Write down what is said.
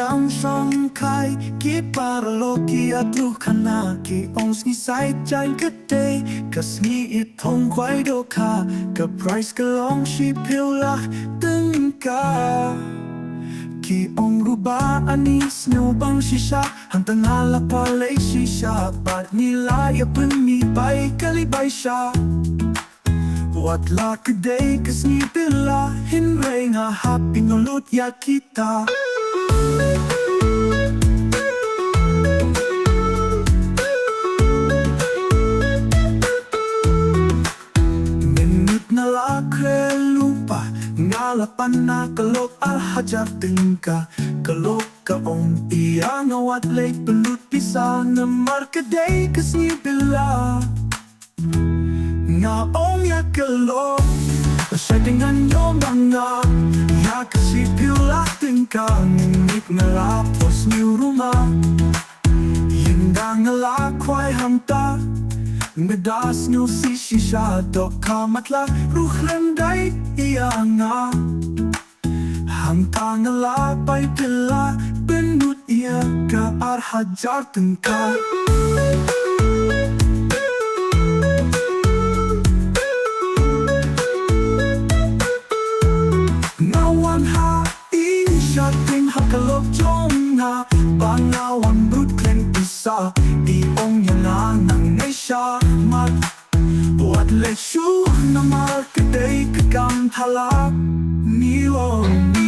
dalam sangkai ki paralogi dohkha na ki ons ni sai chan gede kas ni iathong khwai dohkha ka price ka long shi pila dohkha ki ong ruba anis no bang shisha hang tangala palay shisha pat nila ya mi bai kali bai sha Wat la kedai kas ni bila hinray nga happy nulut ya kita Minut na la kre lupa ngalapan na kalok al hajar tingka kalok ka ong iya nga wat late pelut bisa na markedai kas ni bila Nga ong ya kalok Sa dengan yung mga Ya kasi pila tingkang Ngit nga lapos ni rumah Yunda nga la khwai hamta Medas nyo si shisha dohkha matla ruh renday iya nga Hamta nga la pai pila Benut iya ka ar hajar tingka Kalok jong na Pangawan brut klen isa Iong yan ang naisya mat Buat lesyo na markeday kagam halak Nilong